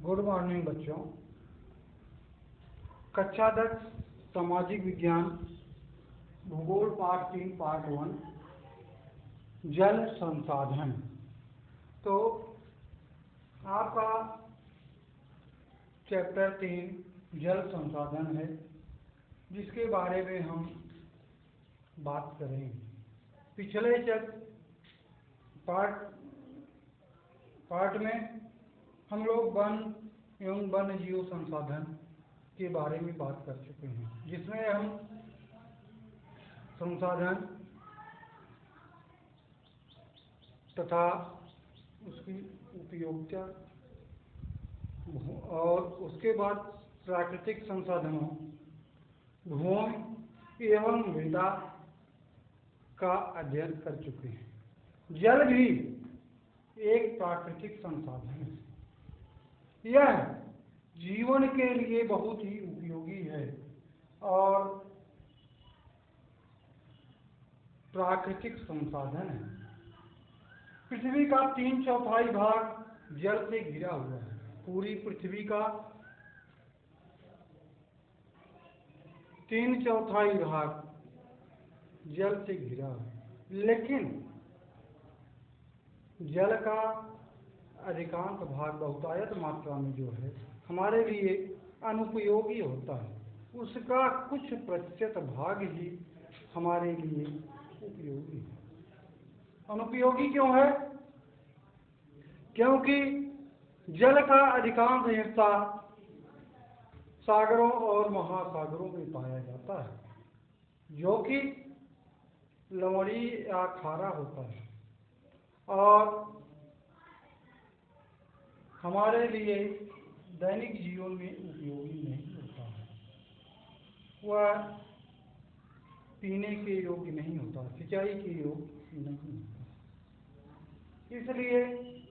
Good morning बच्चों। कक्षा 10 सामाजिक विज्ञान भूगोल पाठ 3 पार्ट 1 जल संसाधन। तो आपका चैप्टर 3 जल संसाधन है, जिसके बारे में हम बात करेंगे। पिछले पार्ट में हम लोग वन एवं वन्य जीव संसाधन के बारे में बात कर चुके हैं, जिसमें हम संसाधन तथा उसकी उपयोगिता और उसके बाद प्राकृतिक संसाधनों, भूमि एवं मृदा का अध्ययन कर चुके हैं। जल भी एक प्राकृतिक संसाधन है। यह जीवन के लिए बहुत ही उपयोगी है और प्राकृतिक संसाधन है। पृथ्वी का 3/4 भाग जल से घिरा हुआ है। पूरी पृथ्वी का 3/4 भाग जल से घिरा है, लेकिन जल का अधिकांश भाग बहुतायत मात्रा में जो है हमारे लिए अनुपयोगी होता है। उसका कुछ प्रतिशत भाग ही हमारे लिए उपयोगी है। अनुपयोगी क्यों है? क्योंकि जल का अधिकांश हिस्सा सागरों और महासागरों में पाया जाता है, जो कि लवणीय या खारा होता है और हमारे लिए दैनिक जीवन में उपयोगी नहीं होता है। वह पीने के योग्य नहीं होता, सिंचाई के योग्य नहीं होता। इसलिए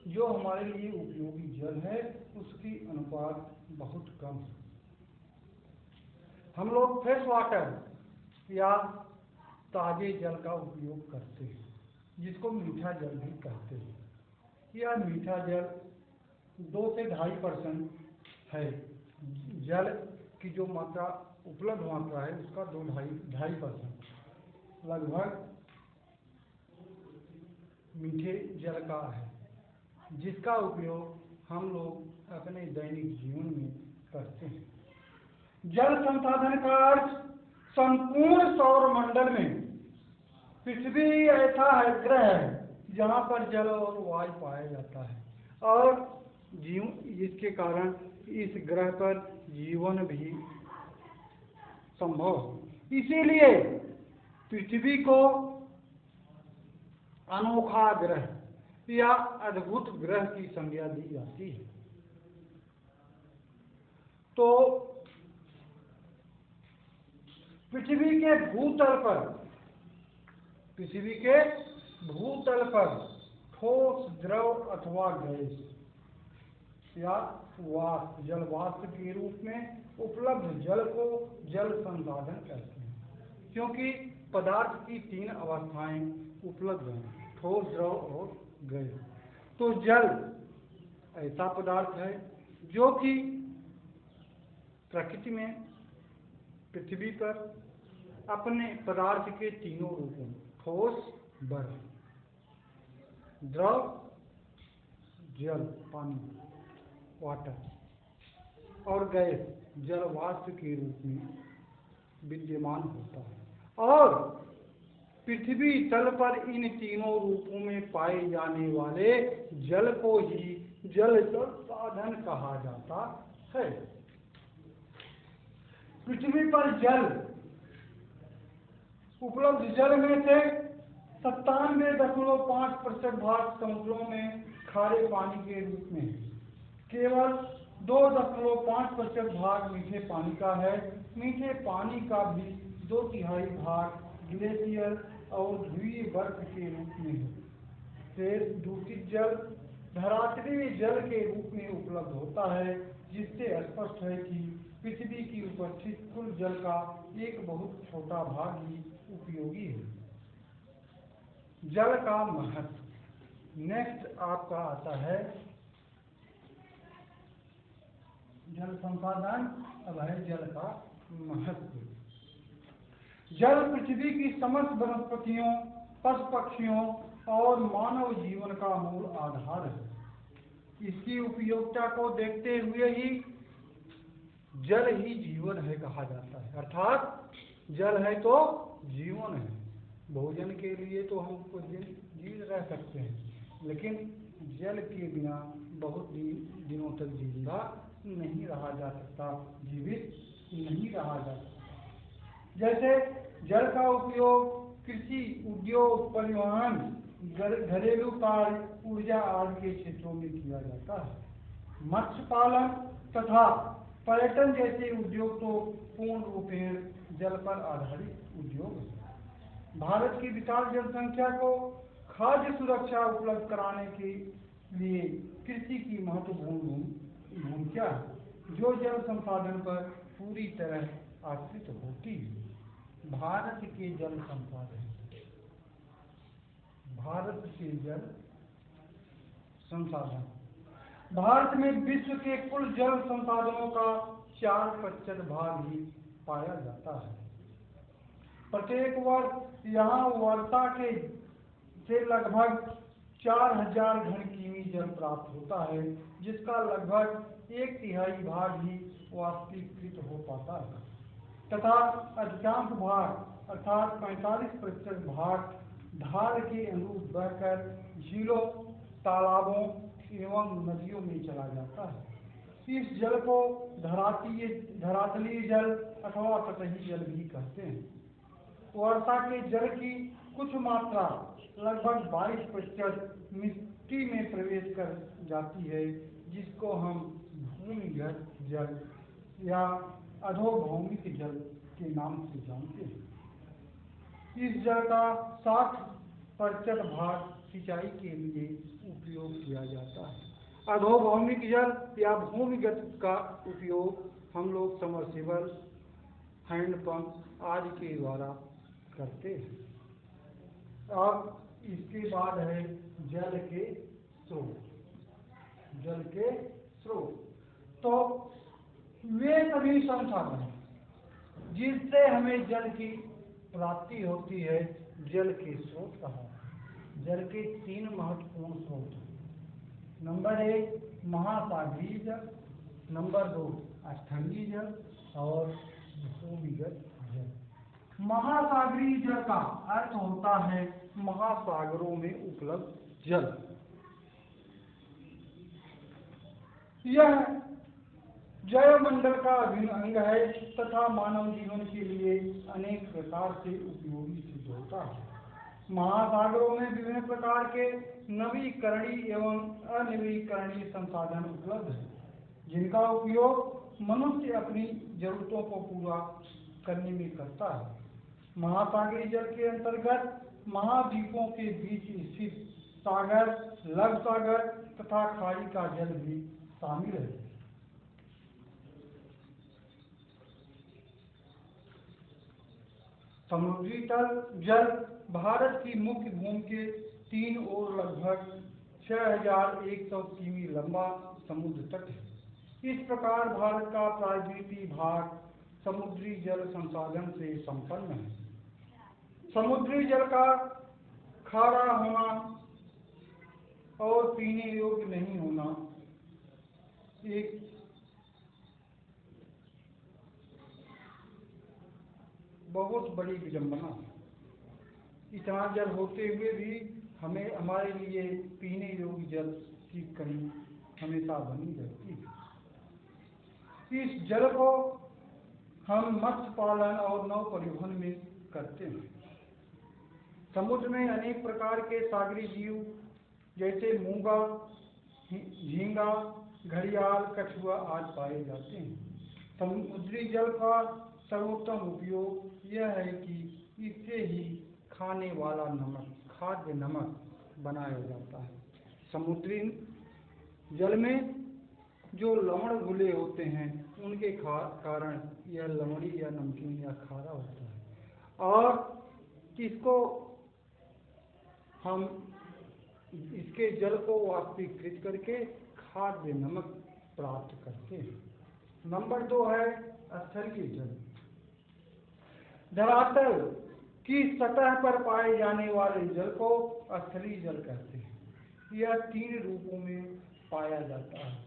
जो हमारे लिए उपयोगी जल है उसकी अनुपात बहुत कम है। हम लोग फ्रेश वाटर या ताजे जल का उपयोग करते हैं, जिसको मीठा जल भी कहते हैं। यह मीठा जल 2 से 2.5% है। जल की जो मात्रा उपलब्ध मात्रा है उसका 2-2.5% लगभग मीठे जल का है, जिसका उपयोग हम लोग अपने दैनिक जीवन में करते हैं। जल संसाधन का अर्थ संपूर्ण सौर मंडल में पृथ्वी ऐसा है ग्रह है जहाँ पर जल और वायु पाया जाता है और जिसके कारण इस ग्रह पर जीवन भी संभव है। इसीलिए पृथ्वी को अनोखा ग्रह या अद्भुत ग्रह की संज्ञा दी जाती है। तो पृथ्वी के भूतल पर ठोस, द्रव अथवा गैस या वाष्प, जल वाष्प के रूप में उपलब्ध जल को जल संसाधन कहते हैं, क्योंकि पदार्थ की 3 अवस्थाएं उपलब्ध हैं: ठोस, द्रव और गैस। तो जल ऐसा पदार्थ है जो कि प्रकृति में पृथ्वी पर अपने पदार्थ के 3 रूपों ठोस, बर्फ, द्रव, जल, पानी, वाटर और गैस, जल वाष्प के रूप में विद्यमान होता है। और पृथ्वी तल पर इन 3 रूपों में पाए जाने वाले जल को ही जल संसाधन कहा जाता है। पृथ्वी पर उपलब्ध जल में से 97.5% भाग समुद्रों में खारे पानी के रूप में है। केवल 2.5% भाग मीठे पानी का है। मीठे पानी का भी 2/3 भाग ग्लेशियर और ध्रुवीय बर्फ के रूप में है। शेष दूषित जल धरातलीय जल के रूप में उपलब्ध होता है, जिससे स्पष्ट है कि पृथ्वी की उपस्थित कुल जल का एक बहुत छोटा भाग ही उपयोगी है। जल का महत्व। नेक्स्ट आपका आता है जल संसाधन, अब है जल का महत्व। जल पृथ्वी की समस्त वनस्पतियों, पशु पक्षियों और मानव जीवन का मूल आधार है। इसकी उपयोगिता को देखते हुए ही जल ही जीवन है कहा जाता है, अर्थात जल है तो जीवन है। भोजन के लिए तो हम कुछ दिन जी रह सकते हैं, लेकिन जल के बिना बहुत दिनों तक जिंदा नहीं रहा जा सकता, जीवित नहीं रहा जा सकता। जैसे जल का उपयोग कृषि, उद्योग, परिवहन, घरेलू कार्य, ऊर्जा आदि के क्षेत्रों में किया जाता है। मत्स्य पालन तथा पर्यटन जैसे उद्योग तो पूर्ण रूपेण जल पर आधारित उद्योग है। भारत की विशाल जनसंख्या को खाद्य सुरक्षा उपलब्ध कराने के लिए कृषि की महत्वपूर्ण भूमिका है, जो जल संसाधन पर पूरी तरह आश्रित होती है। भारत के जल संसाधन, भारत के जल संसाधन, भारत में विश्व के कुल जल संसाधनों का 4% भाग ही पाया जाता है। प्रत्येक वर्ष यहाँ वर्षा के से लगभग 4000 घन किमी जल प्राप्त होता है, जिसका लगभग 1/3 भाग ही वाष्पीकृत हो पाता है तथा अधिकांश भाग अर्थात 45% भाग धार के अनुरूप बहकर झीलों, तालाबों एवं नदियों में चला जाता है। इस जल को धरातलीय जल अथवा सतही जल भी कहते हैं। वर्षा के जल की कुछ मात्रा लगभग 22% मिट्टी में प्रवेश कर जाती है, जिसको हम भूमिगत जल या अधोभौमिक जल के नाम से जानते हैं। इस जल का 60% भाग सिंचाई के लिए उपयोग किया जाता है। अधोभौमिक जल या भूमिगत का उपयोग हम लोग समरसेबल, हैंडपंप आदि के द्वारा करते हैं। अब इसके बाद है जल के स्रोत। जल के स्रोत तो वे सभी संसाधन जिससे हमें जल की प्राप्ति होती है, जल के स्रोत कहा। जल के 3 महत्वपूर्ण स्रोत हैं। नंबर 1 महासागरीय जल, नंबर 2 स्थलीय जल और भूमिगत जल। महासागरीय जल का अर्थ होता है महासागरों में उपलब्ध जल। यह जैवमंडल का अभिन्न अंग है तथा मानव जीवन के लिए अनेक प्रकार से उपयोगी सिद्ध होता है। महासागरों में विभिन्न प्रकार के नवीकरणीय एवं अनवीकरणीय संसाधन उपलब्ध हैं, जिनका उपयोग मनुष्य अपनी जरूरतों को पूरा करने में करता है। महासागरीय जल के अंतर्गत महाद्वीपों के बीच स्थित सागर, लघु सागर तथा खाड़ी का जल भी शामिल है। समुद्री तल जल भारत की मुख्य भूमि के 3 ओर लगभग 6100 किमी लंबा समुद्र तट है। इस प्रकार भारत का प्रायद्वीपीय भाग समुद्री जल संसाधन से संपन्न है। समुद्री जल का खारा होना और पीने योग्य नहीं होना एक बहुत बड़ी विडंबना है। इतना जल होते हुए भी हमें हमारे लिए पीने योग्य जल की कमी हमेशा बनी रहती है। इस जल को हम मत्स्य पालन और नौ परिवहन में करते हैं। समुद्र में अनेक प्रकार के सागरी जीव जैसे मूंगा, झींगा, घड़ियाल, कछुआ आदि पाए जाते हैं। समुद्री जल का सर्वोत्तम उपयोग यह है कि इससे ही खाने वाला नमक, खाद्य नमक बनाया जाता है। समुद्री जल में जो लवण घुले होते हैं उनके कारण यह लवणी या नमकीन या खारा होता है और इसको हम इसके जल को वाष्पीकृत करके खाद्य नमक प्राप्त करते हैं। नंबर 2 है स्थलीय जल। धरातल की सतह पर पाए जाने वाले जल को स्थलीय जल कहते हैं। यह 3 रूपों में पाया जाता है।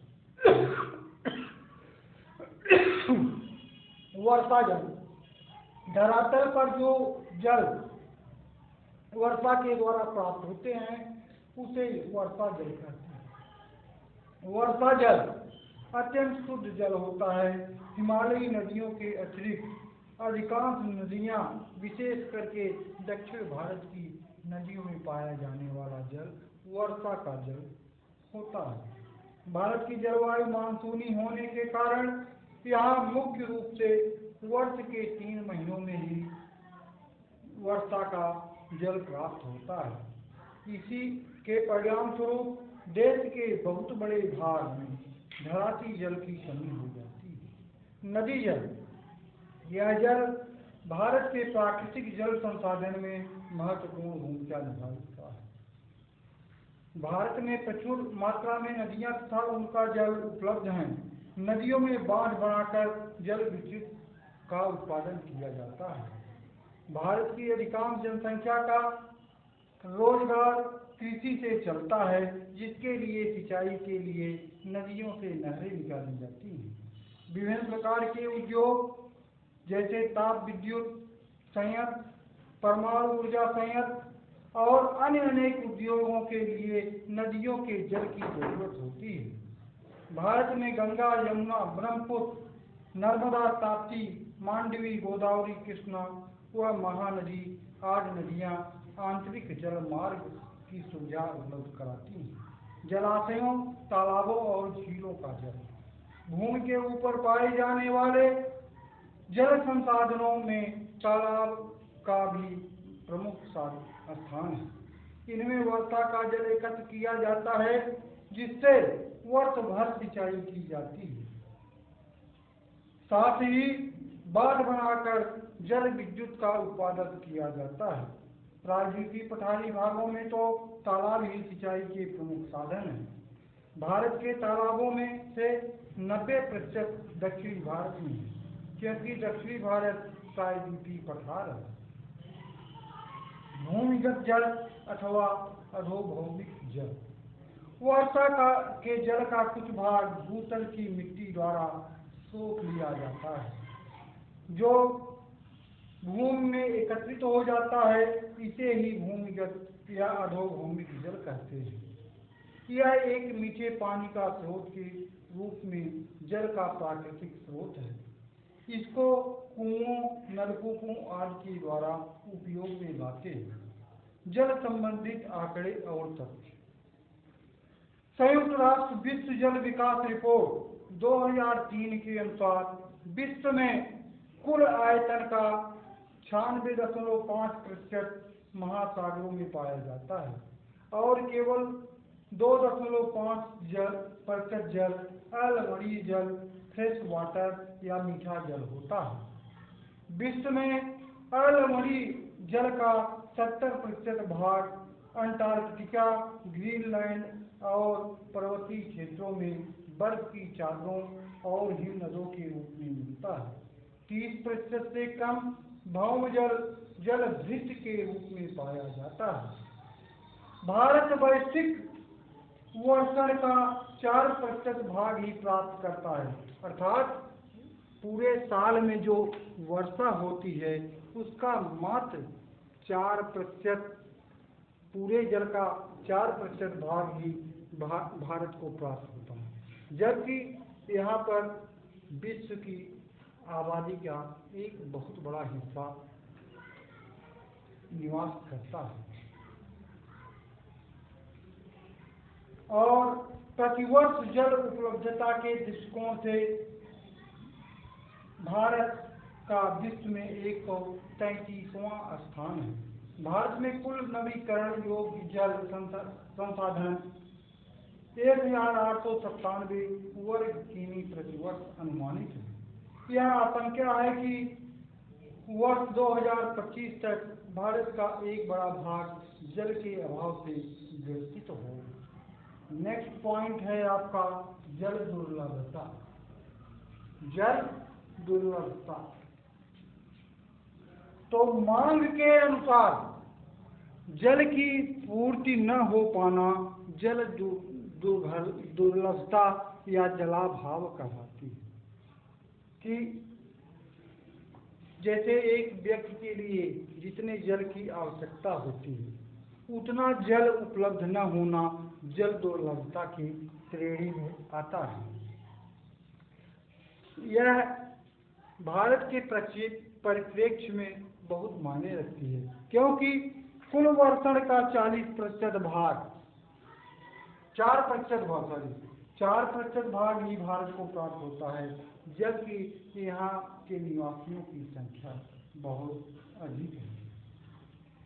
वर्षा जल, धरातल पर जो जल वर्षा के द्वारा प्राप्त होते हैं उसे वर्षा जल कहते हैं। वर्षा जल अत्यंत शुद्ध जल होता है। हिमालयी नदियों के अतिरिक्त अधिकांश नदियां, विशेष करके दक्षिण भारत की नदियों में पाया जाने वाला जल वर्षा का जल होता है। भारत की जलवायु मानसूनी होने के कारण यहाँ मुख्य रूप से वर्ष के 3 महीनों में ही वर्षा का जल प्राप्त होता है। इसी के परिणाम स्वरूप देश के बहुत बड़े भाग में धराती जल की कमी हो जाती है। नदी जल, यह जल भारत के प्राकृतिक जल संसाधन में महत्वपूर्ण भूमिका निभाता है। भारत में प्रचुर मात्रा में नदियां तथा उनका जल उपलब्ध हैं। नदियों में बांध बनाकर जल विद्युत का उत्पादन किया जाता है। भारत की अधिकांश जनसंख्या का रोजगार कृषि से चलता है, जिसके लिए सिंचाई के लिए नदियों से नहरें निकाली जाती हैं। विभिन्न प्रकार के उद्योग जैसे ताप विद्युत संयंत्र, परमाणु ऊर्जा संयंत्र और अन्य अनेक उद्योगों के लिए नदियों के जल की जरूरत होती है। भारत में गंगा, यमुना, ब्रह्मपुत्र, नर्मदा, ताप्ती, मांडवी, गोदावरी, कृष्णा व महानदी आदि नदियां आंतरिक जल मार्ग की सुविधा उपलब्ध कराती हैं। जलाशयों, तालाबों और झीलों का जल, भूमि के ऊपर पाए जाने वाले जल संसाधनों में तालाब का भी प्रमुख स्थान है। इनमें वर्षा का जल एकत्र किया जाता है, जिससे वर्ष भर सिंचाई की जाती है। साथ ही बांध बनाकर जल विद्युत का उत्पादन किया जाता है। राज्य की पठारी भागों में तो तालाब ही सिंचाई के प्रमुख साधन हैं। भारत के तालाबों में से 90% दक्षिणी भारत में है, क्योंकि दक्षिणी भारत प्रायद्वीपीय पठार है। भूमिगत जल अथवा अधोभौमिक जल, वर्षा के जल का कुछ भाग भूतल की मिट्टी द्वारा सोख लिया जाता है, जो भूमि में एकत्रित हो जाता है। इसे ही भूमिगत या अधोभौमिक जल कहते हैं। यह एक मीठे पानी का स्रोत के रूप में जल का प्राकृतिक स्रोत है। इसको कुओं, नलकूपों आदि के द्वारा उपयोग में लाते हैं। जल संबंधित आंकड़े और तथ्य। संयुक्त राष्ट्र विश्व जल विकास रिपोर्ट 2003 के अनुसार विश्व में कुल आयतन का 96.5% महासागरों में पाया जाता है और केवल 2.5% जल अम्लीय जल, फ्रेश वाटर या मीठा जल होता है। विश्व में अम्लीय जल का 70% भाग अंटार्कटिका, ग्रीनलैंड और पर्वतीय क्षेत्रों में बर्फ की चादरों और हिमनदों के रूप में मिलता है। 30% से कम भौमजल जल भृत के रूप में पाया जाता है। भारत वैश्विक वर्षण का 4% भाग ही प्राप्त करता है, अर्थात पूरे साल में जो वर्षा होती है उसका मात्र 4%, पूरे जल का 4% भाग ही भारत को प्राप्त होता है, जबकि यहाँ पर विश्व की आबादी का एक बहुत बड़ा हिस्सा निवास करता है। और प्रतिवर्ष जल उपलब्धता के दृष्टिकोण से भारत का विश्व में 133वां स्थान है। भारत में कुल नवीकरण योग्य जल संसाधन 1897 वर्ग किमी प्रतिवर्ष अनुमानित है। यह आशंका है कि वर्ष 2025 तक भारत का एक बड़ा भाग जल के अभाव से ग्रसित होगा। नेक्स्ट पॉइंट है आपका जल दुर्लभता। जल दुर्लभता। तो मांग के अनुसार जल की पूर्ति न हो पाना जल दुर्लभता या जलाभाव कहलाती है। कि जैसे एक व्यक्ति के लिए जितने जल की आवश्यकता होती है उतना जल उपलब्ध न होना जल दुर्लभता की श्रेणी में आता है। यह भारत के परिप्रेक्ष्य में बहुत मायने रखती है, क्योंकि कुल वर्षण का 40% भाग 4% भाग ही भारत को प्राप्त होता है, जबकि यहाँ के निवासियों की संख्या बहुत अधिक है।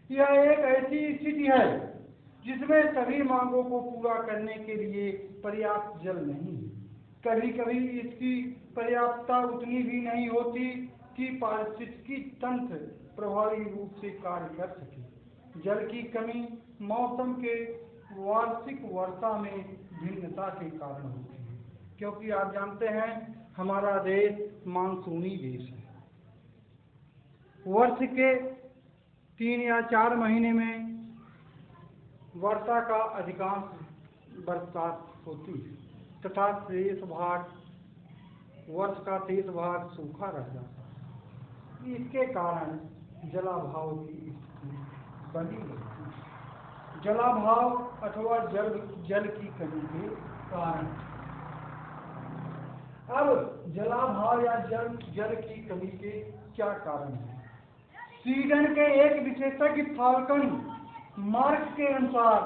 यह एक ऐसी स्थिति है जिसमें सभी मांगों को पूरा करने के लिए पर्याप्त जल नहीं है। कभी कभी इसकी पर्याप्तता उतनी भी नहीं होती कि पारिस्थितिकी तंत्र प्रभावी रूप से कार्य कर सके। जल की कमी मौसम के वार्षिक वर्षा में भिन्नता के कारण होती है, क्योंकि आप जानते हैं हमारा देश मानसूनी देश है। वर्ष के 3 या 4 महीने में वर्षा का अधिकांश बरसात होती है तथा शेष भाग वर्ष का 30 भाग सूखा रह जाता है। इसके कारण जलाभाव की स्थिति बनी रहती है। जलाभाव अथवा जल की कमी के कारण। अब जलाभाव या जल की कमी के क्या कारण हैं? स्वीडन के एक विशेषज्ञ फाल्कन मार्क्स के अनुसार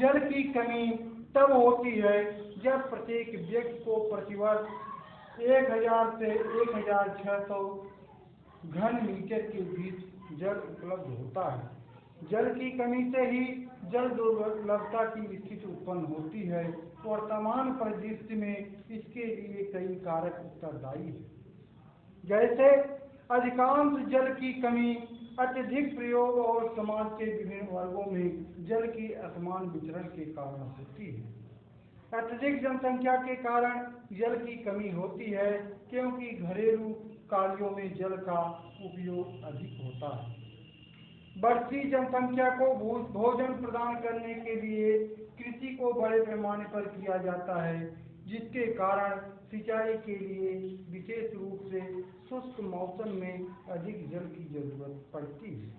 जल की कमी तब होती है जब प्रत्येक व्यक्ति को प्रतिवर्ष 1000 से 1600 घन मीटर के बीच जल उपलब्ध होता है। जल की कमी से ही जल दुर्लभता की स्थिति उत्पन्न होती है। वर्तमान परिदृश्य में इसके लिए कई कारक उत्तरदायी हैं, जैसे अधिकांश जल की कमी, अत्यधिक प्रयोग और समाज के विभिन्न वर्गों में जल की असमान वितरण के कारण होती है। अत्यधिक जनसंख्या के कारण जल की कमी होती है, क्योंकि घरेलू कार्यों में जल का उपयोग अधिक होता है। बढ़ती जनसंख्या को भोजन प्रदान करने के लिए कृषि को बड़े पैमाने पर किया जाता है, जिसके कारण सिंचाई के लिए विशेष रूप से शुष्क मौसम में अधिक जल की जरूरत पड़ती है।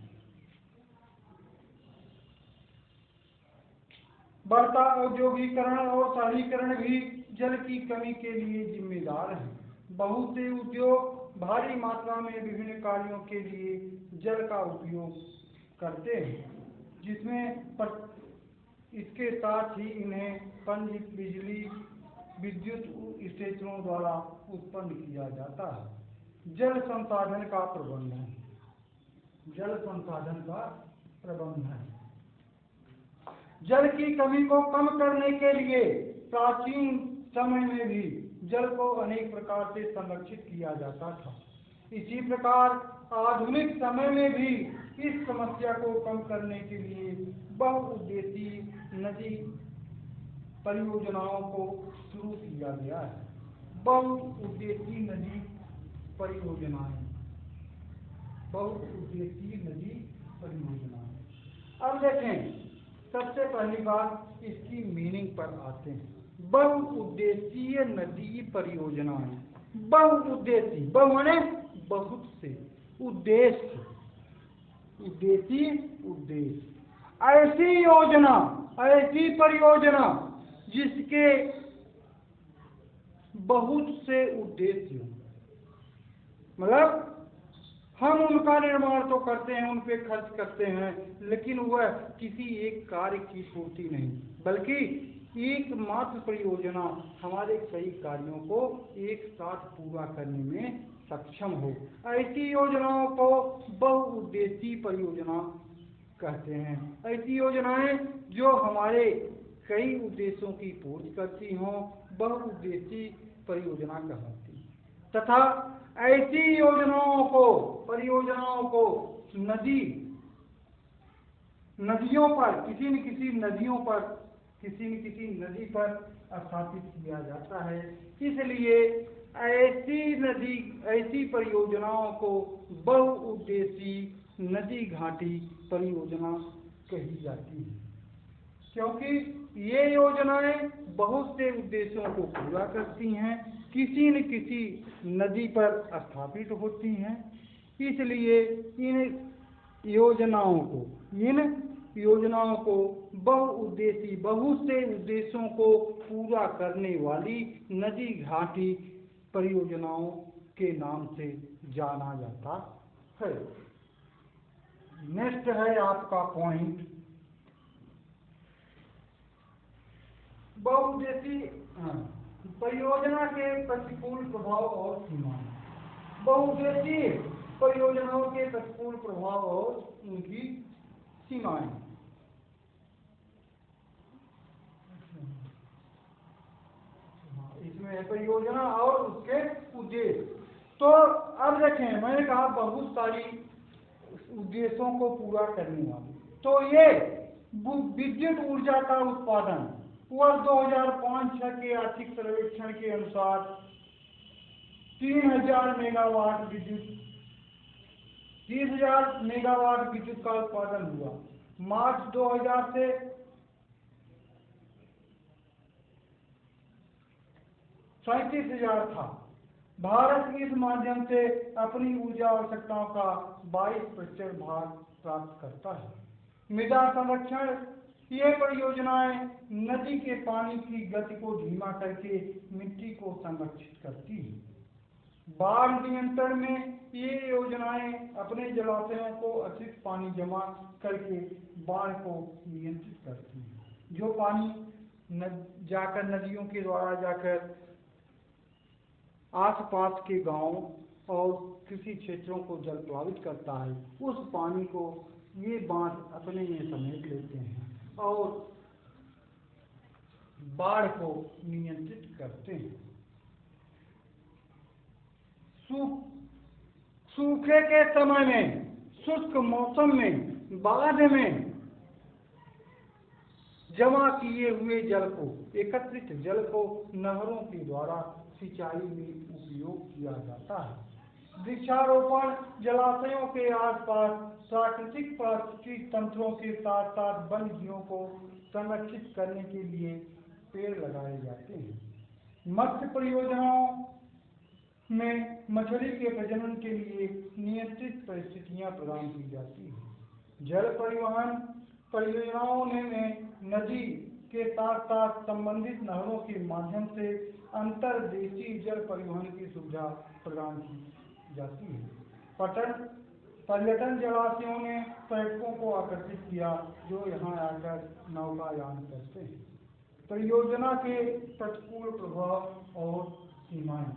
बढ़ता औद्योगिकरण और शहरीकरण भी जल की कमी के लिए जिम्मेदार है। बहुत से उद्योग भारी मात्रा में विभिन्न कार्यों के लिए जल का उपयोग करते हैं, जिसमें इसके साथ ही इन्हें पनजित बिजली विद्युत स्टेशनों द्वारा उत्पन्न किया जाता है। जल संसाधन का प्रबंधन। जल संसाधन का प्रबंधन जल की कमी को कम करने के लिए प्राचीन समय में भी जल को अनेक प्रकार से संरक्षित किया जाता था। इसी प्रकार आधुनिक समय में भी इस समस्या को कम करने के लिए बहुउद्देशीय नदी परियोजनाओं को शुरू किया गया है। बहुउद्देशीय नदी परियोजनाएं। अब देखें, सबसे पहली बात इसकी मीनिंग पर आते हैं। बहुउद्देशीय नदी परियोजनाएं। बहुउद्देशीय, बहु माने बहुत से, उद्देश्य, उद्देशीय उद्देश्य। ऐसी योजना, ऐसी परियोजना जिसके बहुत से उद्देश्य हो। मतलब हम उनका निर्माण तो करते हैं, उन पे खर्च करते हैं, लेकिन वह किसी एक कार्य की पूर्ति नहीं, बल्कि एकमात्र परियोजना हमारे कई कार्यों को एक साथ पूरा करने में सक्षम हो। ऐसी योजनाओं को बहुउद्देशीय परियोजना कहते हैं। ऐसी योजनाएं जो हमारे कई उद्देश्यों की पूर्ति करती हों बहुउद्देशीय परियोजना कहलाती है। तथा ऐसी परियोजनाओं को नदियों पर किसी न किसी नदी पर स्थापित किया जाता है। इसलिए ऐसी परियोजनाओं को बहुउद्देशीय नदी घाटी परियोजना कही जाती है, क्योंकि ये योजनाएं बहुत से उद्देश्यों को पूरा करती हैं, किसी न किसी नदी पर स्थापित होती हैं। इसलिए इन योजनाओं को बहुउद्देशीय, बहुत से उद्देश्यों को पूरा करने वाली नदी घाटी परियोजनाओं के नाम से जाना जाता है। नेक्स्ट है आपका पॉइंट, बहुउद्देशीय परियोजना के प्रतिकूल प्रभाव और सीमाएं। बहुउद्देशीय परियोजनाओं के प्रतिकूल प्रभाव और उनकी सीमाएं। इसमें है परियोजना और उसके उद्देश्य। तो अब देखें, मैंने कहा बहुत सारी उद्देश्यों को पूरा करने वाली। तो ये विद्युत ऊर्जा का उत्पादन वर्ष 2005-06 के आर्थिक सर्वेक्षण के अनुसार 30,000 मेगावाट विद्युत का उत्पादन हुआ। मार्च 2000 से 37,000 था। भारत इस माध्यम से अपनी ऊर्जा आवश्यकताओं का 22% भाग प्राप्त करता है। मृदा संरक्षण, ये परियोजनाएं नदी के पानी की गति को धीमा करके मिट्टी को संरक्षित करती है। बाढ़ नियंत्रण में ये योजनाएं अपने जलाशयों को अतिरिक्त पानी जमा करके बाढ़ को नियंत्रित करती हैं। जो पानी जाकर नदियों के द्वारा जाकर आसपास के गांव और कृषि क्षेत्रों को जल प्लावित करता है, उस पानी को ये बांध अपने में समेट लेते हैं और बाढ़ को नियंत्रित करते हैं। सूखे के समय में, शुष्क मौसम में, बाढ़ में जमा किए हुए जल को, एकत्रित जल को नहरों के द्वारा सिंचाई में उपयोग किया जाता है। वृक्षारोपण, जलाशयों के आसपास प्राकृतिक पारिस्थितिक तंत्रों के साथ साथ वन्य जीवों को संरक्षित करने के लिए पेड़ लगाए जाते हैं। मत्स्य परियोजनाओं में मछली के प्रजनन के लिए नियंत्रित परिस्थितियां प्रदान की जाती हैं। जल परिवहन परियोजनाओं में नदी के साथ साथ संबंधित नहरों के माध्यम से अंतर्देशीय जल परिवहन की सुविधा प्रदान की जाती है। पर्यटन जलाशयों ने पर्यटकों को आकर्षित किया जो यहाँ आकर नौकायान करते हैं। परियोजना के प्रतिकूल प्रभाव और सीमाएं।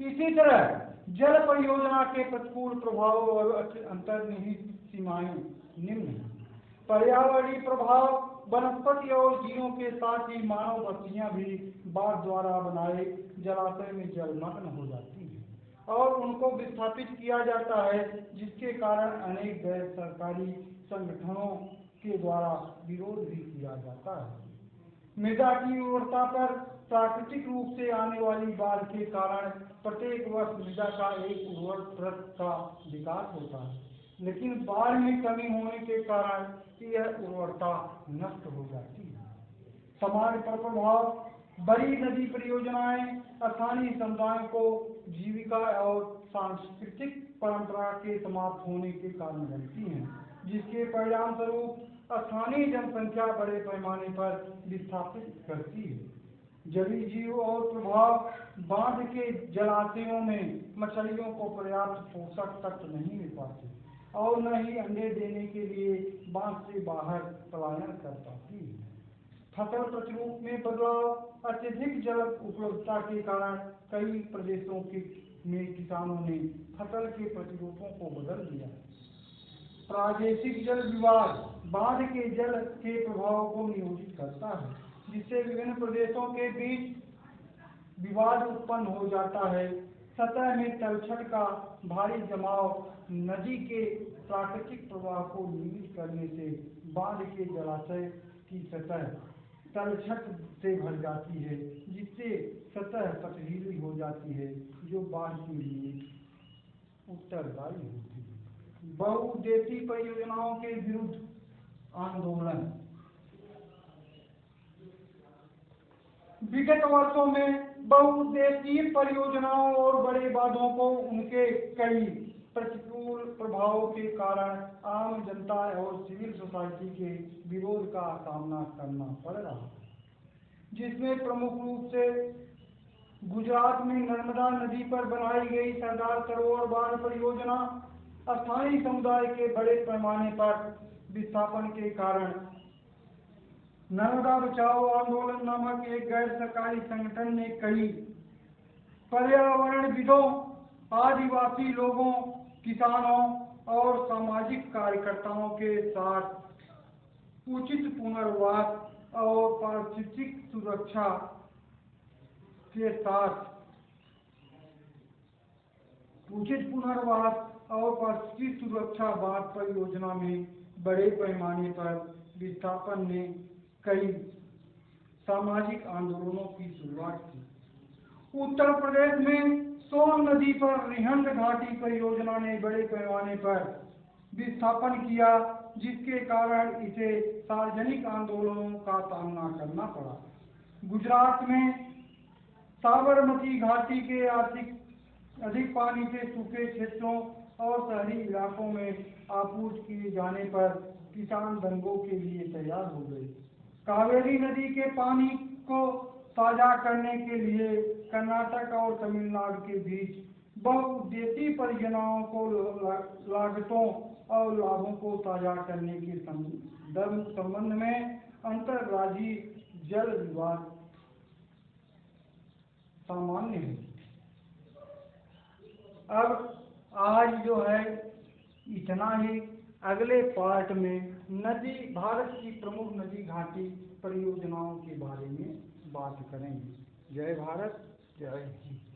इसी तरह जल परियोजना के प्रतिकूल प्रभाव और अंतर्निहित सीमाएं निम्न हैं। पर्यावरणीय प्रभाव, वनस्पति और जीवों के साथ ही मानव बस्तियां भी बाढ़ द्वारा बनाए जलाशय में जलमग्न हो जाती हैं और उनको विस्थापित किया जाता है, जिसके कारण अनेक गैर सरकारी संगठनों के द्वारा विरोध भी किया जाता है। मृदा की उर्वरता पर प्राकृतिक रूप से आने वाली बाढ़ के कारण प्रत्येक वर्ष मृदा का एक उर्वर परत का विकास होता है, लेकिन बाढ़ में कमी होने के कारण यह उर्वरता नष्ट हो जाती है। समाज पर प्रभाव, बड़ी नदी परियोजनाएं स्थानीय समुदायों को जीविका और सांस्कृतिक परंपरा के समाप्त होने के कारण बनती हैं, जिसके परिणाम स्वरूप स्थानीय जनसंख्या बड़े पैमाने पर विस्थापित करती है। जलीय जीव और प्रभाव, बांध के जलाशयों में मछलियों को पर्याप्त पोषक तत्व नहीं मिल पाते और न ही अंडे देने के लिए बांध से बाहर पलायन कर पाती है। फसल प्रतिरूप में बदलाव, अत्यधिक जल उपलब्धता के कारण कई प्रदेशों में किसानों ने फसल के प्रतिरूपों को बदल दिया। प्रादेशिक जल विवाद, बांध के जल के प्रभाव को नियोजित करता है, जिससे विभिन्न प्रदेशों के बीच विवाद उत्पन्न हो जाता है। सतह में तलछट का भारी जमाव नदी के प्राकृतिक प्रवाह को नीच करने से बांध के जलाशय की सतह तलछट से भर जाती है, जिससे सतह पथरीली हो जाती है, जो बाढ़ के लिए उत्तरदायी होती है। बहुउद्देशीय परियोजनाओं के विरुद्ध आंदोलन। विगत वर्षों में बहुउद्देशीय परियोजनाओं और बड़े वादों को उनके कई प्रतिकूल प्रभावों के कारण आम जनता और सिविल सोसाइटी के विरोध का सामना करना पड़ रहा है, जिसमें प्रमुख रूप से गुजरात में नर्मदा नदी पर बनाई गई सरदार सरोवर बांध परियोजना स्थानीय समुदाय के बड़े पैमाने पर विस्थापन के कारण नर्मदा बचाओ आंदोलन नामक एक गैर सरकारी संगठन ने कई पर्यावरणविदों, आदिवासी लोगों, किसानों और सामाजिक कार्यकर्ताओं के साथ उचित पुनर्वास और पारिस्थितिक सुरक्षा के साथ उचित पुनर्वास और पारिस्थितिक सुरक्षा बांध परियोजना में बड़े पैमाने पर विस्थापन ने कई सामाजिक आंदोलनों की शुरुआत की। उत्तर प्रदेश में सोन नदी पर रिहंद घाटी परियोजना ने बड़े पैमाने पर विस्थापन किया, जिसके कारण इसे सार्वजनिक आंदोलनों का सामना करना पड़ा। गुजरात में साबरमती घाटी के अधिक पानी से सूखे क्षेत्रों और शहरी इलाकों में आपूर्ति किए जाने पर किसान दंगों के लिए तैयार हो गए। कावेरी नदी के पानी को साझा करने के लिए कर्नाटक और तमिलनाडु के बीच बहुउद्देशीय परियोजनाओं को लागतों और लाभों को साझा करने के संबंध में अंतर्राज्यीय जल विवाद सामान्य है। अब आज जो है इतना ही। अगले पार्ट में भारत की प्रमुख नदी घाटी परियोजनाओं के बारे में बात करेंगे। जय भारत, जय हिंद।